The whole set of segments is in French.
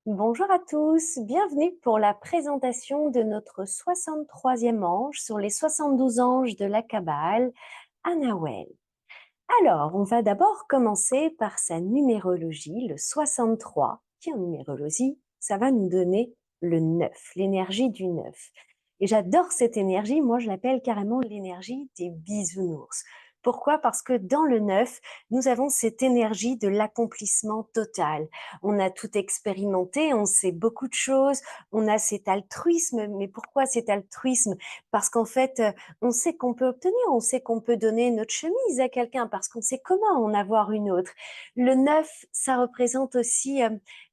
Bonjour à tous, bienvenue pour la présentation de notre 63e ange sur les 72 anges de la Kabbale, Anawel. Alors, on va d'abord commencer par sa numérologie, le 63, qui en numérologie, ça va nous donner le 9, l'énergie du 9. Et j'adore cette énergie, moi je l'appelle carrément l'énergie des bisounours. Pourquoi? Parce que dans le 9, nous avons cette énergie de l'accomplissement total. On a tout expérimenté, on sait beaucoup de choses, on a cet altruisme. Mais pourquoi cet altruisme? Parce qu'en fait, on sait qu'on peut obtenir, on sait qu'on peut donner notre chemise à quelqu'un parce qu'on sait comment en avoir une autre. Le 9, ça représente aussi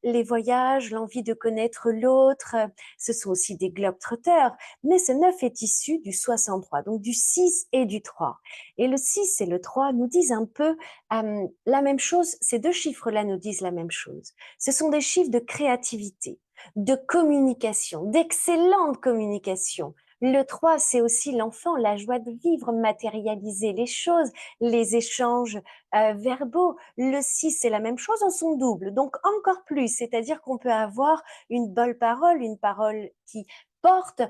les voyages, l'envie de connaître l'autre. Ce sont aussi des globetrotters, mais ce 9 est issu du 63, donc du 6 et du 3. Et le 6 et le 3 nous disent un peu la même chose, ces deux chiffres-là nous disent la même chose. Ce sont des chiffres de créativité, de communication, d'excellente communication. Le 3, c'est aussi l'enfant, la joie de vivre, matérialiser les choses, les échanges verbaux. Le 6, c'est la même chose en son double, donc encore plus, c'est-à-dire qu'on peut avoir une bonne parole, une parole qui porte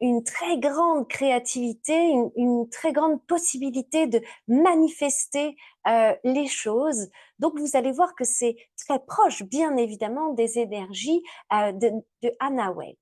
une très grande créativité, une très grande possibilité de manifester les choses. Donc, vous allez voir que c'est très proche, bien évidemment, des énergies de Anaway.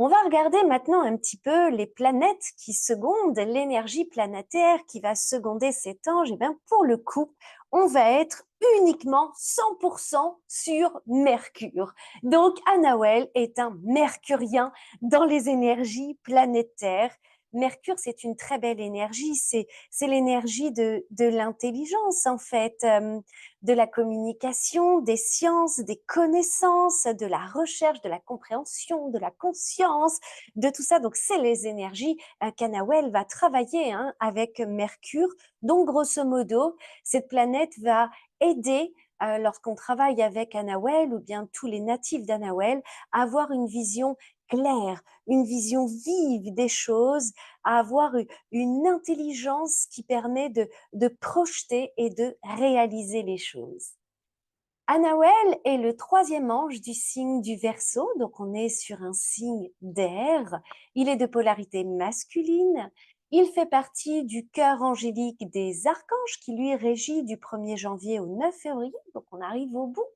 On va regarder maintenant un petit peu les planètes qui secondent, l'énergie planétaire qui va seconder cet ange. Et bien, pour le coup, on va être uniquement 100% sur Mercure. Donc, Anaël est un mercurien dans les énergies planétaires. Mercure, c'est une très belle énergie, c'est l'énergie de l'intelligence en fait, de la communication, des sciences, des connaissances, de la recherche, de la compréhension, de la conscience, de tout ça. Donc, c'est les énergies qu'Anaël va travailler avec Mercure. Donc, grosso modo, cette planète va aider lorsqu'on travaille avec Anaël ou bien tous les natifs d'Anaël à avoir une vision claire, une vision vive des choses, à avoir une intelligence qui permet de projeter et de réaliser les choses. Anaël est le troisième ange du signe du Verseau, donc on est sur un signe d'air. Il est de polarité masculine. Il fait partie du cœur angélique des archanges qui lui régit du 1er janvier au 9 février, donc on arrive au bout.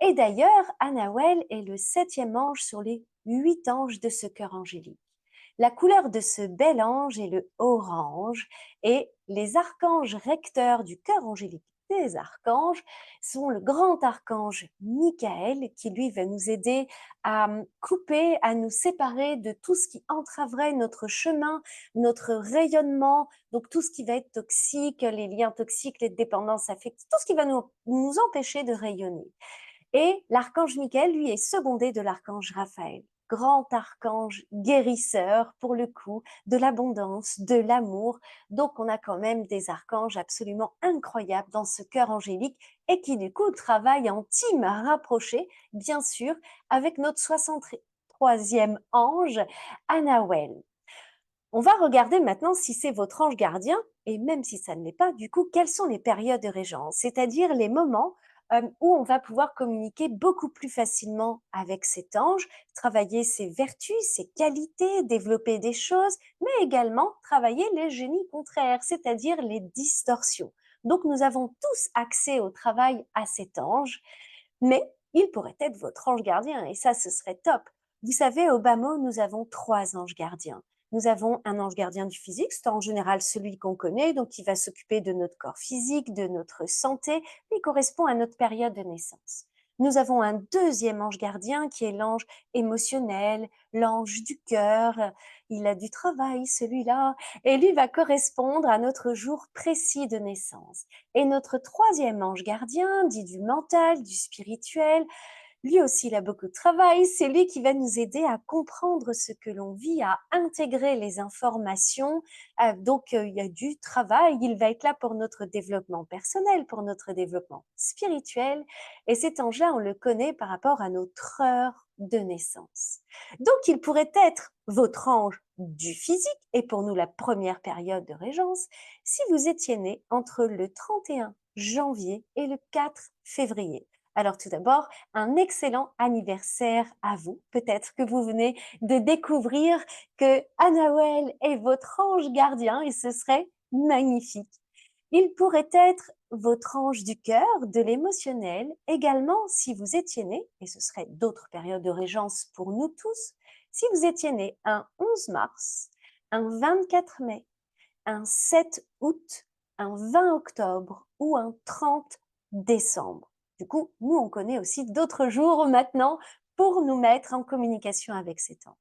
Et d'ailleurs, Anaël est le septième ange sur les 8 anges de ce cœur angélique. La couleur de ce bel ange est le orange et les archanges recteurs du cœur angélique des archanges sont le grand archange Michael qui lui va nous aider à couper, à nous séparer de tout ce qui entraverait notre chemin, notre rayonnement, donc tout ce qui va être toxique, les liens toxiques, les dépendances affectives, tout ce qui va nous empêcher de rayonner. Et l'archange Michael, lui, est secondé de l'archange Raphaël, grand archange guérisseur, pour le coup, de l'abondance, de l'amour. Donc, on a quand même des archanges absolument incroyables dans ce cœur angélique et qui, du coup, travaillent en team rapproché, bien sûr, avec notre 63e ange, Anaël. On va regarder maintenant si c'est votre ange gardien, et même si ça ne l'est pas, du coup, quelles sont les périodes de régence, c'est-à-dire les moments où on va pouvoir communiquer beaucoup plus facilement avec cet ange, travailler ses vertus, ses qualités, développer des choses, mais également travailler les génies contraires, c'est-à-dire les distorsions. Donc, nous avons tous accès au travail à cet ange, mais il pourrait être votre ange gardien, et ça, ce serait top. Vous savez, au bas mot, nous avons 3 anges gardiens. Nous avons un ange gardien du physique, c'est en général celui qu'on connaît, donc qui va s'occuper de notre corps physique, de notre santé, qui correspond à notre période de naissance. Nous avons un deuxième ange gardien qui est l'ange émotionnel, l'ange du cœur. Il a du travail, celui-là, et lui va correspondre à notre jour précis de naissance. Et notre troisième ange gardien, dit du mental, du spirituel, lui aussi, il a beaucoup de travail. C'est lui qui va nous aider à comprendre ce que l'on vit, à intégrer les informations. Donc, il y a du travail. Il va être là pour notre développement personnel, pour notre développement spirituel. Et cet ange-là, on le connaît par rapport à notre heure de naissance. Donc, il pourrait être votre ange du physique, et pour nous, la première période de régence, si vous étiez né entre le 31 janvier et le 4 février. Alors tout d'abord, un excellent anniversaire à vous. Peut-être que vous venez de découvrir que Annawel est votre ange gardien et ce serait magnifique. Il pourrait être votre ange du cœur, de l'émotionnel, également si vous étiez né, et ce serait d'autres périodes de régence pour nous tous, si vous étiez né un 11 mars, un 24 mai, un 7 août, un 20 octobre ou un 30 décembre. Du coup, nous, on connaît aussi d'autres jours maintenant pour nous mettre en communication avec cet ange.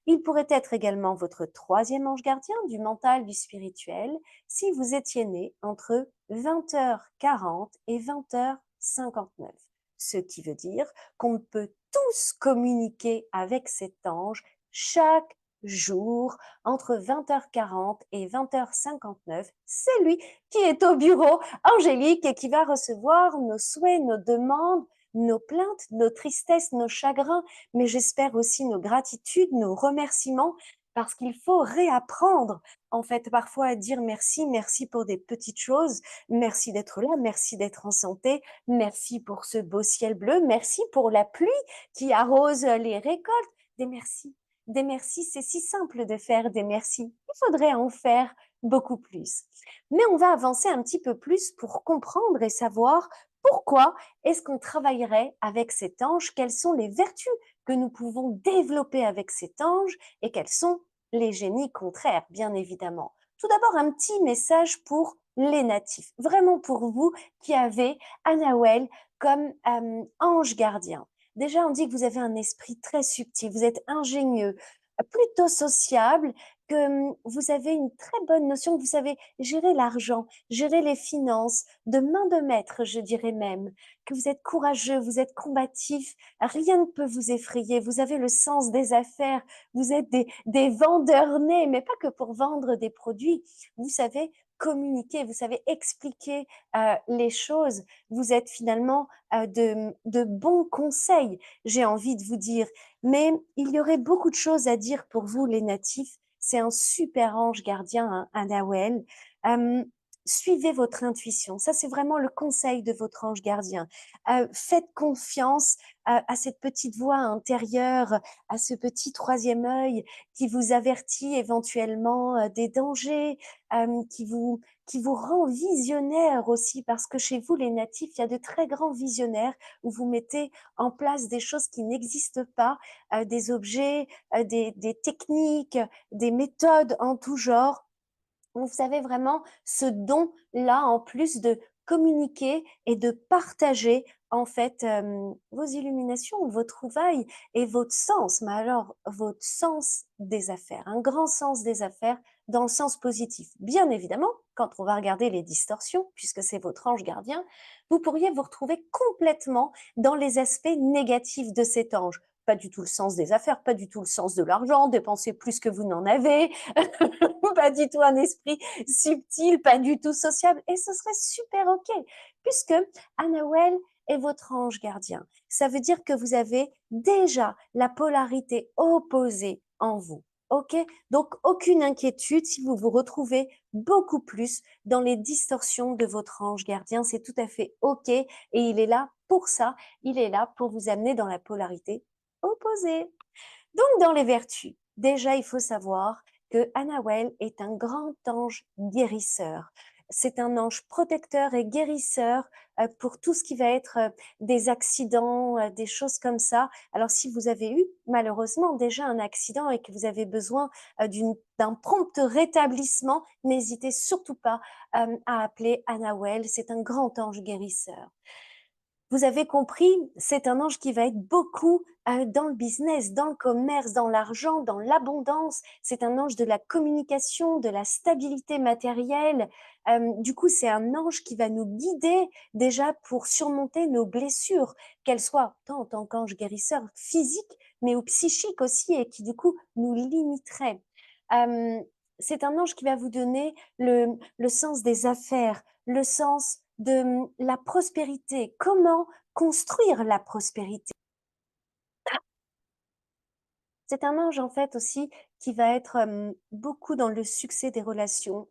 Il pourrait être également votre troisième ange gardien du mental, du spirituel, si vous étiez né entre 20h40 et 20h59. Ce qui veut dire qu'on peut tous communiquer avec cet ange chaque jour entre 20h40 et 20h59. C'est lui qui est au bureau angélique et qui va recevoir nos souhaits, nos demandes, nos plaintes, nos tristesses, nos chagrins, mais j'espère aussi nos gratitudes, nos remerciements, parce qu'il faut réapprendre, en fait, parfois à dire merci, merci pour des petites choses, merci d'être là, merci d'être en santé, merci pour ce beau ciel bleu, merci pour la pluie qui arrose les récoltes, des merci. Des merci, c'est si simple de faire des merci. Il faudrait en faire beaucoup plus. Mais on va avancer un petit peu plus pour comprendre et savoir pourquoi est-ce qu'on travaillerait avec cet ange, quelles sont les vertus que nous pouvons développer avec cet ange et quels sont les génies contraires, bien évidemment. Tout d'abord, un petit message pour les natifs, vraiment pour vous qui avez Annawel comme ange gardien. Déjà, on dit que vous avez un esprit très subtil, vous êtes ingénieux, plutôt sociable, que vous avez une très bonne notion, que vous savez gérer l'argent, gérer les finances, de main de maître, je dirais même, que vous êtes courageux, vous êtes combatif, rien ne peut vous effrayer, vous avez le sens des affaires, vous êtes des vendeurs nés, mais pas que pour vendre des produits, vous savez communiquer, vous savez expliquer les choses, vous êtes finalement de bons conseils, j'ai envie de vous dire. Mais il y aurait beaucoup de choses à dire pour vous, les natifs. C'est un super ange gardien, hein, un Nawel. Suivez votre intuition. Ça, c'est vraiment le conseil de votre ange gardien. Faites confiance à cette petite voix intérieure, à ce petit troisième œil qui vous avertit éventuellement des dangers, qui vous rend visionnaire aussi, parce que chez vous, les natifs, il y a de très grands visionnaires où vous mettez en place des choses qui n'existent pas, des objets, des techniques, des méthodes en tout genre. Vous avez vraiment ce don-là, en plus de communiquer et de partager en fait vos illuminations, vos trouvailles et votre sens, mais alors votre sens des affaires, un grand sens des affaires dans le sens positif. Bien évidemment, quand on va regarder les distorsions, puisque c'est votre ange gardien, vous pourriez vous retrouver complètement dans les aspects négatifs de cet ange. Pas du tout le sens des affaires, pas du tout le sens de l'argent, dépenser plus que vous n'en avez, pas du tout un esprit subtil, pas du tout sociable, et ce serait super OK, puisque Annawel est votre ange gardien. Ça veut dire que vous avez déjà la polarité opposée en vous. OK? Donc, aucune inquiétude si vous vous retrouvez beaucoup plus dans les distorsions de votre ange gardien. C'est tout à fait OK et il est là pour ça. Il est là pour vous amener dans la polarité opposée. Donc, dans les vertus, déjà, il faut savoir que Annawel est un grand ange guérisseur. C'est un ange protecteur et guérisseur pour tout ce qui va être des accidents, des choses comme ça. Alors, si vous avez eu malheureusement déjà un accident et que vous avez besoin d'un prompt rétablissement, n'hésitez surtout pas à appeler Annawel. C'est un grand ange guérisseur. Vous avez compris, c'est un ange qui va être beaucoup dans le business, dans le commerce, dans l'argent, dans l'abondance. C'est un ange de la communication, de la stabilité matérielle. Du coup, c'est un ange qui va nous guider déjà pour surmonter nos blessures, qu'elles soient tant en tant qu'ange guérisseur physique, mais ou psychique aussi, et qui du coup nous limiterait. C'est un ange qui va vous donner le sens des affaires, le sens de la prospérité. Comment construire la prospérité? C'est un ange en fait aussi qui va être beaucoup dans le succès des relations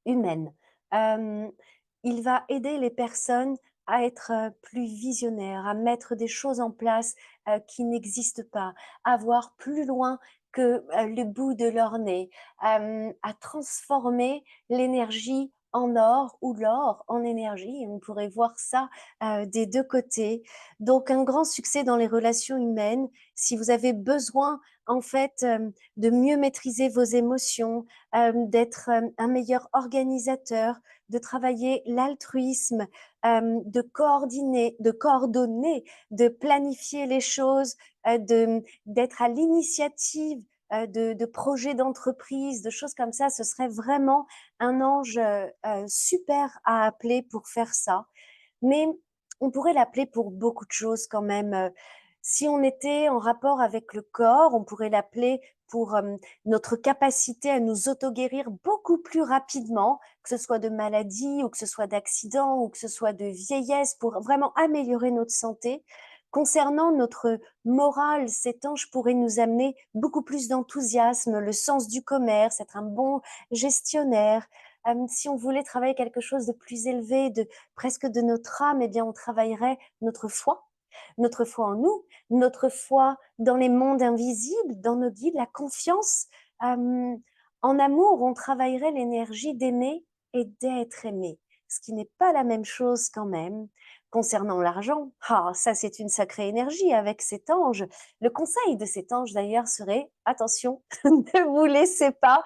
humaines. Il va aider les personnes à être plus visionnaires, à mettre des choses en place qui n'existent pas, à voir plus loin que le bout de leur nez, à transformer l'énergie en or ou l'or en énergie. On pourrait voir ça des deux côtés. Donc un grand succès dans les relations humaines. Si vous avez besoin en fait de mieux maîtriser vos émotions, d'être un meilleur organisateur, de travailler l'altruisme, de coordonner, de planifier les choses, d'être à l'initiative de projets d'entreprise, de choses comme ça. Ce serait vraiment un ange super à appeler pour faire ça. Mais on pourrait l'appeler pour beaucoup de choses quand même. Si on était en rapport avec le corps, on pourrait l'appeler pour notre capacité à nous auto-guérir beaucoup plus rapidement, que ce soit de maladies ou que ce soit d'accidents ou que ce soit de vieillesse, pour vraiment améliorer notre santé. Concernant notre morale, cet ange pourrait nous amener beaucoup plus d'enthousiasme, le sens du commerce, être un bon gestionnaire. Si on voulait travailler quelque chose de plus élevé, presque de notre âme, eh bien, on travaillerait notre foi en nous, notre foi dans les mondes invisibles, dans nos guides, la confiance. En amour, on travaillerait l'énergie d'aimer et d'être aimé, ce qui n'est pas la même chose quand même. Concernant l'argent, ça c'est une sacrée énergie avec cet ange. Le conseil de cet ange d'ailleurs serait, attention, ne vous laissez pas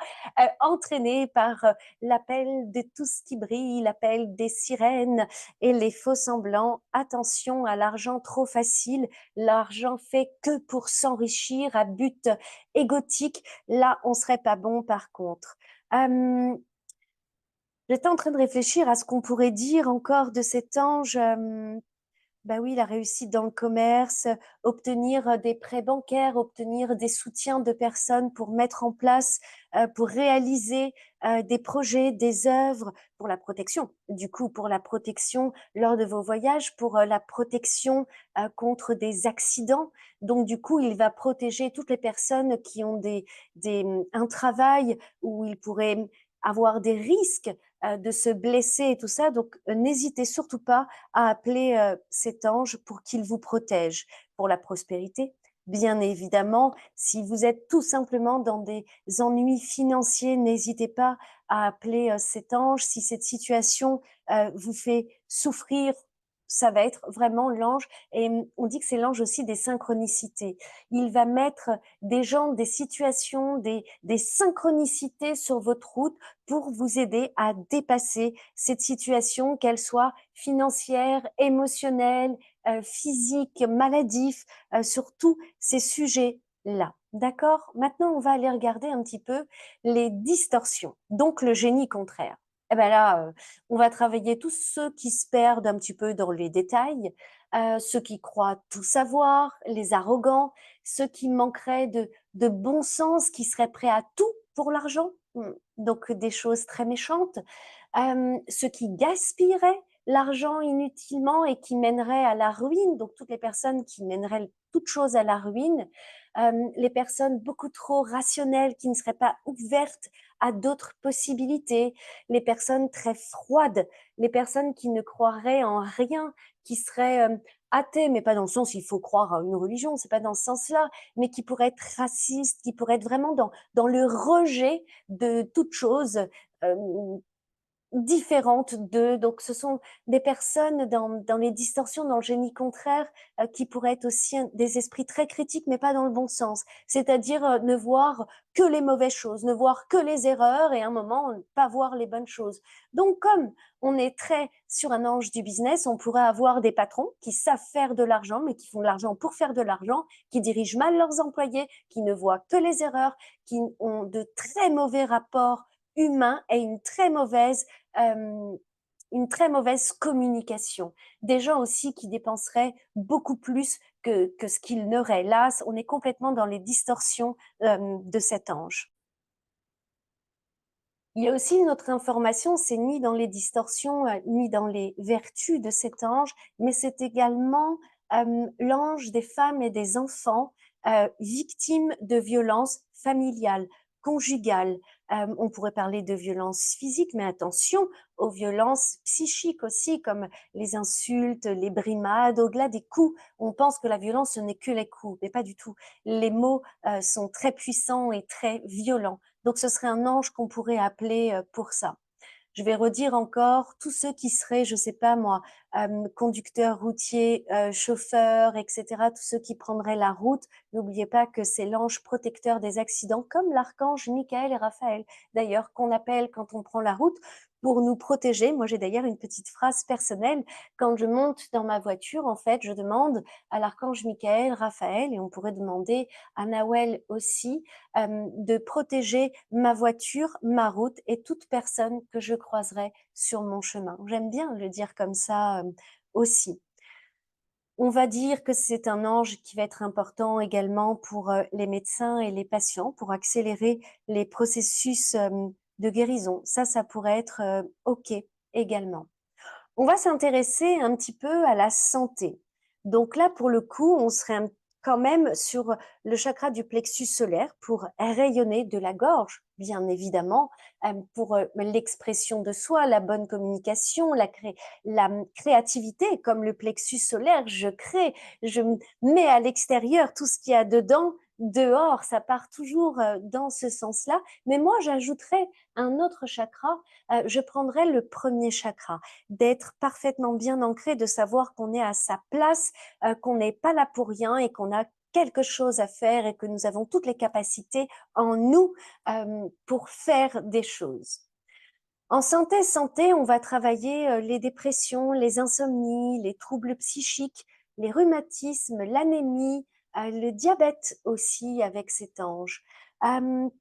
entraîner par l'appel de tout ce qui brille, l'appel des sirènes et les faux semblants. Attention à l'argent trop facile. L'argent fait que pour s'enrichir à but égotique. Là, on serait pas bon par contre. J'étais en train de réfléchir à ce qu'on pourrait dire encore de cet ange. Bah oui, la réussite dans le commerce, obtenir des prêts bancaires, obtenir des soutiens de personnes pour mettre en place, pour réaliser des projets, des œuvres, pour la protection. Du coup, pour la protection lors de vos voyages, pour la protection contre des accidents. Donc, du coup, il va protéger toutes les personnes qui ont un travail où ils pourraient avoir des risques de se blesser et tout ça. Donc, n'hésitez surtout pas à appeler cet ange pour qu'il vous protège. Pour la prospérité, bien évidemment, si vous êtes tout simplement dans des ennuis financiers, n'hésitez pas à appeler cet ange. Si cette situation vous fait souffrir, ça va être vraiment l'ange. Et on dit que c'est l'ange aussi des synchronicités. Il va mettre des gens, des situations, des synchronicités sur votre route pour vous aider à dépasser cette situation, qu'elle soit financière, émotionnelle, physique, maladif, sur tous ces sujets-là. D'accord? Maintenant, on va aller regarder un petit peu les distorsions, donc le génie contraire. Eh ben là, on va travailler tous ceux qui se perdent un petit peu dans les détails, ceux qui croient tout savoir, les arrogants, ceux qui manqueraient de bon sens, qui seraient prêts à tout pour l'argent, donc des choses très méchantes, ceux qui gaspilleraient l'argent inutilement et qui mèneraient à la ruine, donc toutes les personnes qui mèneraient toute chose à la ruine, les personnes beaucoup trop rationnelles qui ne seraient pas ouvertes à d'autres possibilités, les personnes très froides, les personnes qui ne croiraient en rien, qui seraient athées, mais pas dans le sens il faut croire à une religion, c'est pas dans ce sens-là, mais qui pourraient être racistes, qui pourraient être vraiment dans le rejet de toute chose euh, différentes d'eux. Donc, ce sont des personnes dans les distorsions, dans le génie contraire, qui pourraient être aussi des esprits très critiques, mais pas dans le bon sens. C'est-à-dire ne voir que les mauvaises choses, ne voir que les erreurs et à un moment, pas voir les bonnes choses. Donc, comme on est très sur un ange du business, on pourrait avoir des patrons qui savent faire de l'argent, mais qui font de l'argent pour faire de l'argent, qui dirigent mal leurs employés, qui ne voient que les erreurs, qui ont de très mauvais rapports humains et euh, une très mauvaise communication. Des gens aussi qui dépenseraient beaucoup plus que ce qu'ils n'auraient. Là, on est complètement dans les distorsions de cet ange. Il y a aussi une autre information, c'est ni dans les distorsions, ni dans les vertus de cet ange, mais c'est également l'ange des femmes et des enfants victimes de violences familiales, conjugales, On pourrait parler de violences physiques, mais attention aux violences psychiques aussi, comme les insultes, les brimades, au-delà des coups. On pense que la violence, ce n'est que les coups, mais pas du tout. Les mots sont très puissants et très violents. Donc, ce serait un ange qu'on pourrait appeler pour ça. Je vais redire encore tous ceux qui seraient, je sais pas moi, conducteurs routiers, chauffeurs, etc., tous ceux qui prendraient la route. N'oubliez pas que c'est l'ange protecteur des accidents, comme l'archange Michael et Raphaël, d'ailleurs, qu'on appelle quand on prend la route pour nous protéger. Moi, j'ai d'ailleurs une petite phrase personnelle. Quand je monte dans ma voiture, en fait, je demande à l'archange Michael, Raphaël, et on pourrait demander à Nawel aussi, de protéger ma voiture, ma route et toute personne que je croiserai sur mon chemin. J'aime bien le dire comme ça aussi. On va dire que c'est un ange qui va être important également pour les médecins et les patients, pour accélérer les processus de guérison. Ça pourrait être OK également. On va s'intéresser un petit peu à la santé. Donc là, pour le coup, on serait quand même sur le chakra du plexus solaire pour rayonner de la gorge, bien évidemment, pour l'expression de soi, la bonne communication, la créativité, comme le plexus solaire, je crée, je mets à l'extérieur tout ce qu'il y a dedans, dehors, ça part toujours dans ce sens-là. Mais moi, j'ajouterais un autre chakra, je prendrais le premier chakra, d'être parfaitement bien ancré, de savoir qu'on est à sa place, qu'on n'est pas là pour rien et qu'on a quelque chose à faire et que nous avons toutes les capacités en nous pour faire des choses. En santé, on va travailler les dépressions, les insomnies, les troubles psychiques, les rhumatismes, l'anémie, le diabète aussi avec cet ange.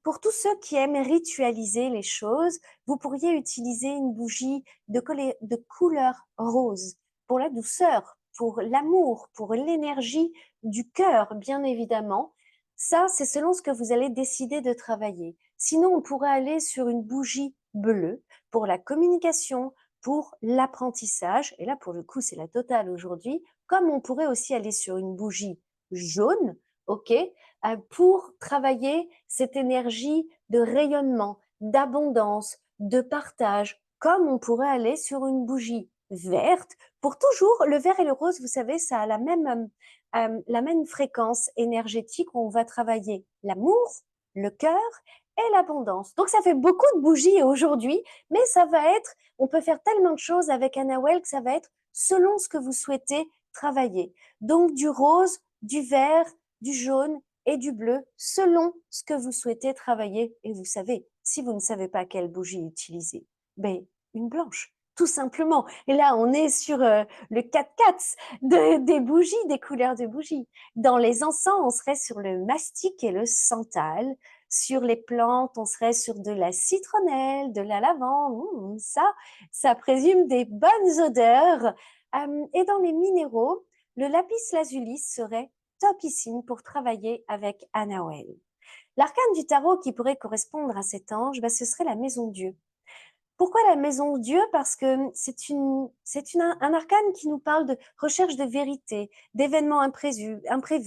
Pour tous ceux qui aiment ritualiser les choses, vous pourriez utiliser une bougie de couleur rose pour la douceur, pour l'amour, pour l'énergie du cœur, bien évidemment. Ça, c'est selon ce que vous allez décider de travailler. Sinon, on pourrait aller sur une bougie bleue pour la communication, pour l'apprentissage. Et là, pour le coup, c'est la totale aujourd'hui. Comme on pourrait aussi aller sur une bougie jaune, OK, pour travailler cette énergie de rayonnement, d'abondance, de partage, comme on pourrait aller sur une bougie verte. Pour toujours, le vert et le rose, vous savez, ça a la même fréquence énergétique où on va travailler l'amour, le cœur et l'abondance. Donc, ça fait beaucoup de bougies aujourd'hui, mais ça va être, on peut faire tellement de choses avec Anawel que ça va être selon ce que vous souhaitez travailler. Donc, du rose, du vert, du jaune et du bleu, selon ce que vous souhaitez travailler. Et vous savez, si vous ne savez pas quelle bougie utiliser, ben, une blanche, tout simplement. Et là, on est sur le 4x4 des bougies, des couleurs de bougies. Dans les encens, on serait sur le mastic et le santal. Sur les plantes, on serait sur de la citronnelle, de la lavande. Ça présume des bonnes odeurs. Et dans les minéraux, le lapis lazuli serait topissime pour travailler avec Anawel. L'arcane du tarot qui pourrait correspondre à cet ange, ce serait la maison Dieu. Pourquoi la maison Dieu? Parce que un arcane qui nous parle de recherche de vérité, d'événements imprévus.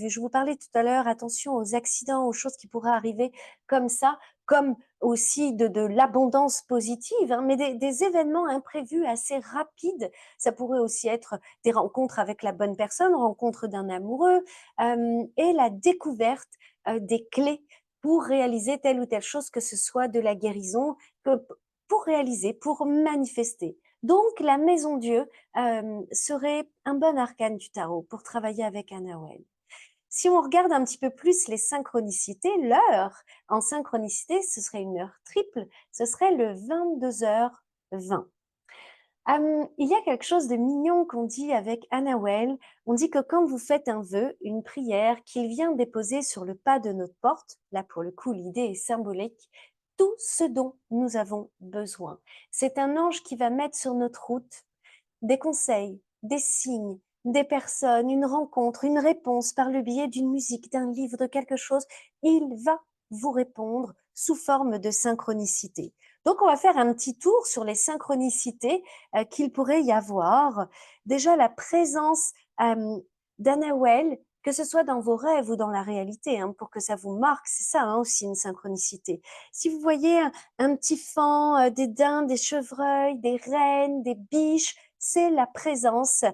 Je vous parlais tout à l'heure, attention aux accidents, aux choses qui pourraient arriver comme ça, comme aussi de l'abondance positive, hein, mais des événements imprévus assez rapides. Ça pourrait aussi être des rencontres avec la bonne personne, rencontre d'un amoureux, et la découverte des clés pour réaliser telle ou telle chose, que ce soit de la guérison, pour réaliser, pour manifester. Donc, la maison Dieu serait un bon arcane du tarot pour travailler avec Anawel. Si on regarde un petit peu plus les synchronicités, l'heure en synchronicité, ce serait une heure triple, ce serait le 22h20. Il y a quelque chose de mignon qu'on dit avec Anawel. On dit que quand vous faites un vœu, une prière, qu'il vient déposer sur le pas de notre porte, là pour le coup l'idée est symbolique, tout ce dont nous avons besoin. C'est un ange qui va mettre sur notre route des conseils, des signes, des personnes, une rencontre, une réponse par le biais d'une musique, d'un livre, de quelque chose. Il va vous répondre sous forme de synchronicité. Donc, on va faire un petit tour sur les synchronicités qu'il pourrait y avoir. Déjà, la présence d'Anawel que ce soit dans vos rêves ou dans la réalité, hein, pour que ça vous marque. C'est ça hein, aussi une synchronicité. Si vous voyez un petit faon, des daims, des chevreuils, des rennes, des biches, c'est la présence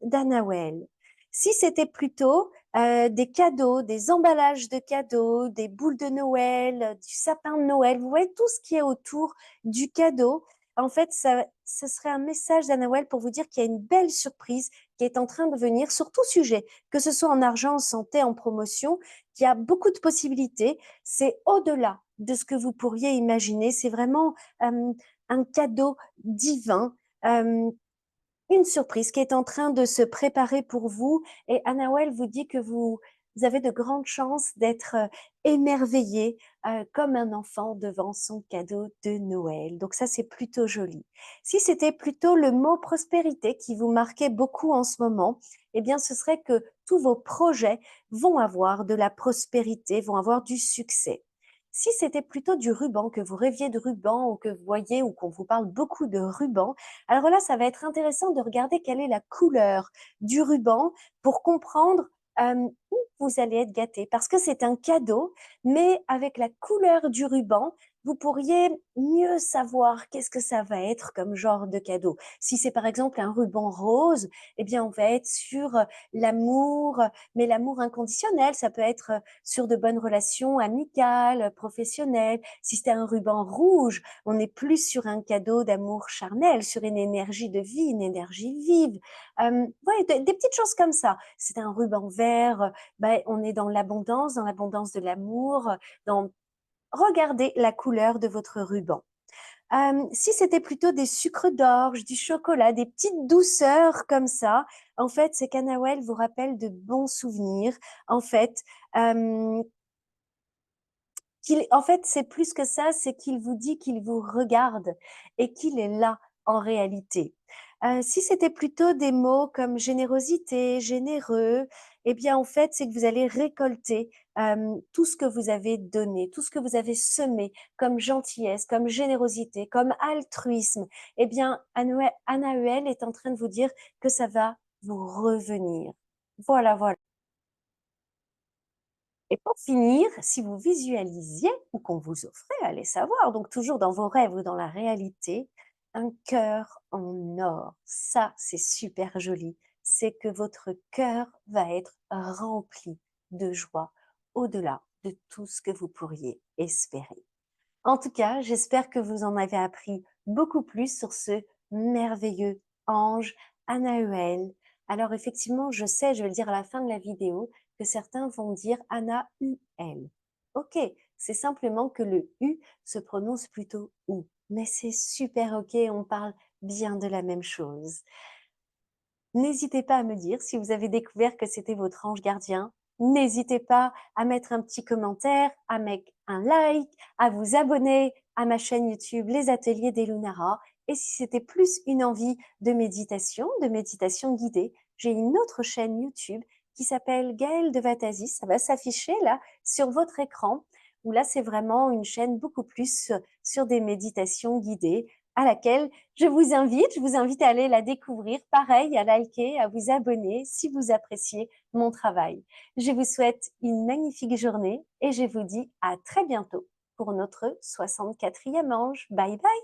d'Annawell. Si c'était plutôt des cadeaux, des emballages de cadeaux, des boules de Noël, du sapin de Noël, vous voyez tout ce qui est autour du cadeau, en fait, ça serait un message d'Annawell pour vous dire qu'il y a une belle surprise qui est en train de venir sur tout sujet, que ce soit en argent, en santé, en promotion, qu'il y a beaucoup de possibilités. C'est au-delà de ce que vous pourriez imaginer. C'est vraiment un cadeau divin. Une surprise qui est en train de se préparer pour vous. Et Annawell vous dit que vous avez de grandes chances d'être émerveillé comme un enfant devant son cadeau de Noël. Donc ça, c'est plutôt joli. Si c'était plutôt le mot prospérité qui vous marquait beaucoup en ce moment, eh bien, ce serait que tous vos projets vont avoir de la prospérité, vont avoir du succès. Si c'était plutôt du ruban, que vous rêviez de ruban ou que vous voyez ou qu'on vous parle beaucoup de ruban, alors là, ça va être intéressant de regarder quelle est la couleur du ruban pour comprendre où vous allez être gâté. Parce que c'est un cadeau, mais avec la couleur du ruban, vous pourriez mieux savoir qu'est-ce que ça va être comme genre de cadeau. Si c'est par exemple un ruban rose, eh bien on va être sur l'amour, mais l'amour inconditionnel, ça peut être sur de bonnes relations amicales, professionnelles. Si c'est un ruban rouge, on est plus sur un cadeau d'amour charnel, sur une énergie de vie, une énergie vive. Ouais, des petites choses comme ça. C'est un ruban vert, ben, on est dans l'abondance de l'amour, dans regardez la couleur de votre ruban. Si c'était plutôt des sucres d'orge, du chocolat, des petites douceurs comme ça, en fait, c'est qu'Annawell vous rappelle de bons souvenirs. En fait, euh, en fait, c'est plus que ça, c'est qu'il vous dit qu'il vous regarde et qu'il est là en réalité. Si c'était plutôt des mots comme générosité, généreux, eh bien, en fait, c'est que vous allez récolter tout ce que vous avez donné, tout ce que vous avez semé comme gentillesse, comme générosité, comme altruisme. Eh bien, Anahuel est en train de vous dire que ça va vous revenir. Voilà, voilà. Et pour finir, si vous visualisiez ou qu'on vous offrait, allez savoir, donc toujours dans vos rêves ou dans la réalité, un cœur en or. Ça, c'est super joli. C'est que votre cœur va être rempli de joie au-delà de tout ce que vous pourriez espérer. En tout cas, j'espère que vous en avez appris beaucoup plus sur ce merveilleux ange Anahuel. Alors effectivement, je sais, je vais le dire à la fin de la vidéo, que certains vont dire Anahuel. Ok, c'est simplement que le U se prononce plutôt OU. Mais c'est super ok, on parle bien de la même chose. N'hésitez pas à me dire si vous avez découvert que c'était votre ange gardien. N'hésitez pas à mettre un petit commentaire, à mettre un like, à vous abonner à ma chaîne YouTube Les Ateliers d'Elunara. Et si c'était plus une envie de méditation guidée, j'ai une autre chaîne YouTube qui s'appelle Gaëlle de Vatasis. Ça va s'afficher là sur votre écran, où là c'est vraiment une chaîne beaucoup plus sur des méditations guidées à laquelle je vous invite à aller la découvrir, pareil, à liker, à vous abonner si vous appréciez mon travail. Je vous souhaite une magnifique journée et je vous dis à très bientôt pour notre 64e ange. Bye bye!